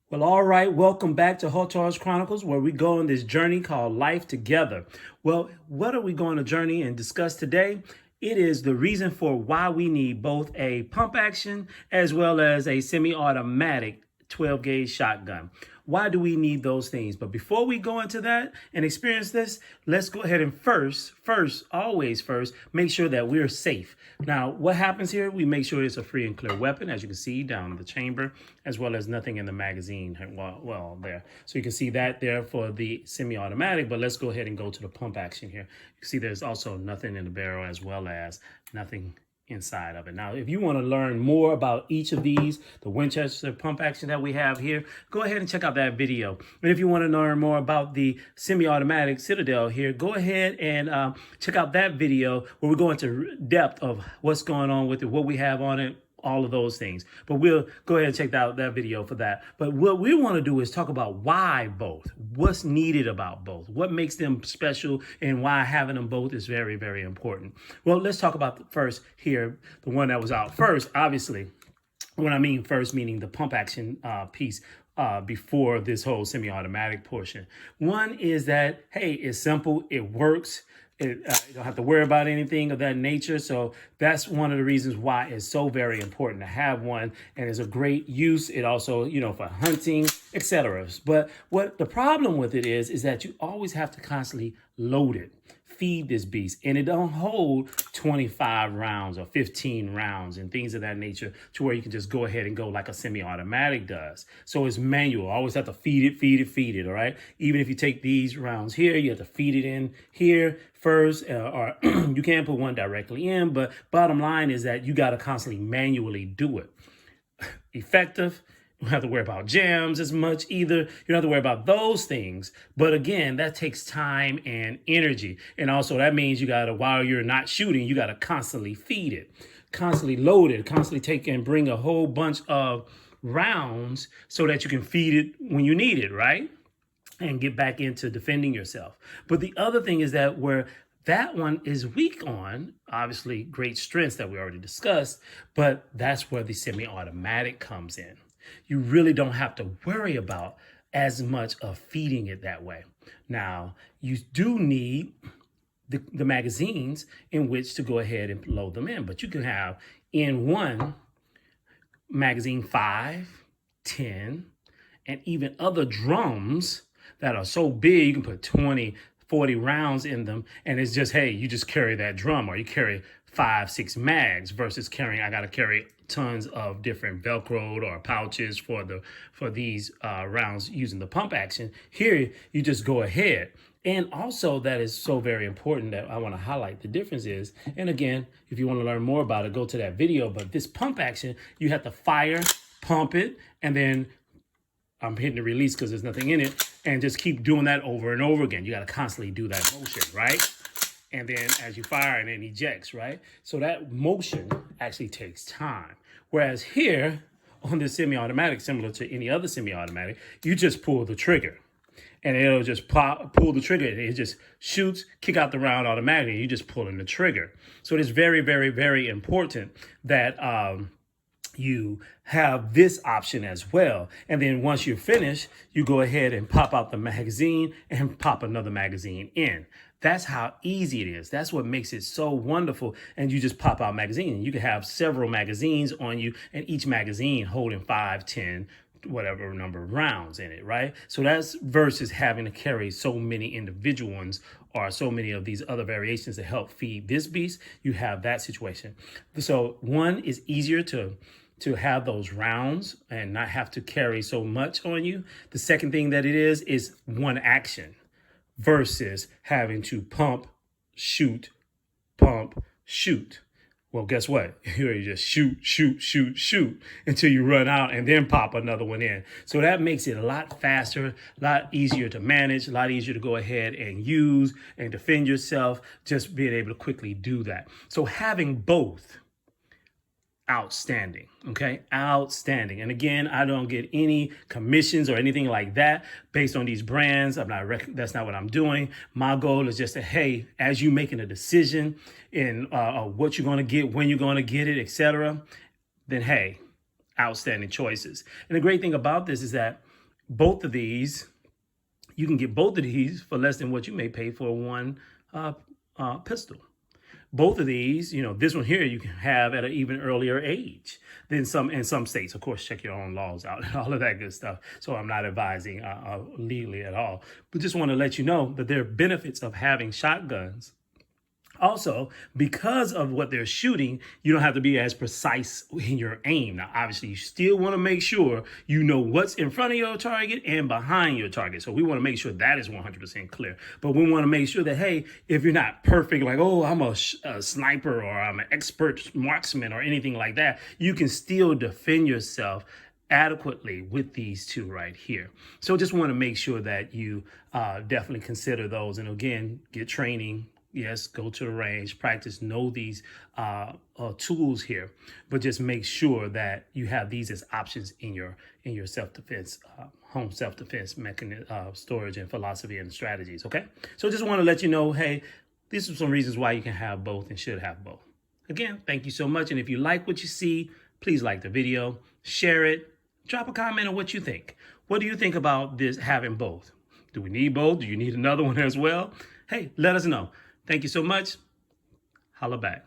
Well, all right. Welcome back to Hotars Chronicles, where we go on this journey called Life Together. Well, what are we going to journey and discuss today? It is the reason for why we need both a pump action as well as a semi-automatic 12 gauge shotgun. Why do we need those things? But before we go into that and experience this, let's go ahead and always first, make sure that we're safe. Now, what happens here? We make sure it's a free and clear weapon, as you can see down in the chamber, as well as nothing in the magazine. Well, there. So you can see that there for the semi-automatic, but let's go ahead and go to the pump action here. You can see there's also nothing in the barrel as well as nothing inside of it. Now, if you want to learn more about each of these, the Winchester pump action that we have here, go ahead and check out that video. And if you want to learn more about the semi-automatic Citadel here, go ahead and check out that video where we go into depth of what's going on with it, what we have on it, all of those things. But we'll go ahead and check out that video for that. But what we want to do is talk about why both, what's needed about both, what makes them special, and why having them both is very, very important. Well, let's talk about the first here, the one that was out first. Obviously, when I mean first, meaning the pump action piece before this whole semi-automatic portion. One is that, hey, it's simple, it works. You don't have to worry about anything of that nature. So that's one of the reasons why it's so very important to have one, and it's a great use. It also, for hunting, etc. But what the problem with it is that you always have to constantly load it, feed this beast, and it don't hold 25 rounds or 15 rounds and things of that nature to where you can just go ahead and go like a semi-automatic does. So it's manual. Always have to feed it, all right? Even if you take these rounds here, you have to feed it in here first, or you can put one directly in, but bottom line is that you got to constantly manually do it. Effective. You don't have to worry about jams as much either. You don't have to worry about those things. But again, that takes time and energy. And also that means you got to, while you're not shooting, you got to constantly feed it, constantly load it, constantly take and bring a whole bunch of rounds so that you can feed it when you need it, right? And get back into defending yourself. But the other thing is that where that one is weak on, obviously great strengths that we already discussed, but that's where the semi-automatic comes in. You really don't have to worry about as much of feeding it that way. Now, you do need the magazines in which to go ahead and load them in, but you can have in one magazine 5, 10, and even other drums that are so big, you can put 20, 40 rounds in them, and it's just, hey, you just carry that drum, or you carry 5, 6 mags versus carrying, I got to carry tons of different Velcroed or pouches for these rounds using the pump action. Here, you just go ahead. And also that is so very important that I want to highlight the difference is, and again, if you want to learn more about it, go to that video, but this pump action, you have to fire, pump it, and then I'm hitting the release because there's nothing in it, and just keep doing that over and over again. You got to constantly do that motion, right? And then as you fire, and then ejects, right? So that motion actually takes time. Whereas here on this semi-automatic, similar to any other semi-automatic, you just pull the trigger and it'll just pull the trigger. It just shoots, kick out the round automatically. You just pulling the trigger. So it is very, very, very important that you have this option as well. And then once you're finished, you go ahead and pop out the magazine and pop another magazine in. That's how easy it is. That's what makes it so wonderful. And you just pop out magazine. You can have several magazines on you, and each magazine holding 5, 10, whatever number of rounds in it, right? So that's versus having to carry so many individual ones or so many of these other variations to help feed this beast. You have that situation. So one is easier to have those rounds and not have to carry so much on you. The second thing that it is one action versus having to pump, shoot, Well, guess what? You just shoot until you run out and then pop another one in. So that makes it a lot faster, a lot easier to manage, a lot easier to go ahead and use and defend yourself, just being able to quickly do that. So having both, outstanding. Okay, outstanding. And again, I don't get any commissions or anything like that based on these brands. That's not what I'm doing. My goal is just to, hey, as you making a decision in what you're going to get, when you're going to get it, etc., then hey, outstanding choices. And the great thing about this is that both of these, you can get both of these for less than what you may pay for one pistol. Both of these, this one here you can have at an even earlier age than some in some states. Of course, check your own laws out and all of that good stuff. So I'm not advising legally at all, but just want to let you know that there are benefits of having shotguns. Also, because of what they're shooting, you don't have to be as precise in your aim. Now, obviously, you still want to make sure you know what's in front of your target and behind your target. So we want to make sure that is 100% clear. But we want to make sure that, hey, if you're not perfect, like, oh, I'm a sniper or I'm an expert marksman or anything like that, you can still defend yourself adequately with these two right here. So just want to make sure that you definitely consider those. And again, get training. Yes, go to the range, practice, know these tools here, but just make sure that you have these as options in your self-defense, home self-defense mechanism, storage and philosophy and strategies. Okay, so just want to let you know, hey, these are some reasons why you can have both and should have both. Again, thank you so much. And if you like what you see, please like the video, share it, drop a comment on what you think. What do you think about this having both? Do we need both? Do you need another one as well? Hey, let us know. Thank you so much. Holla back.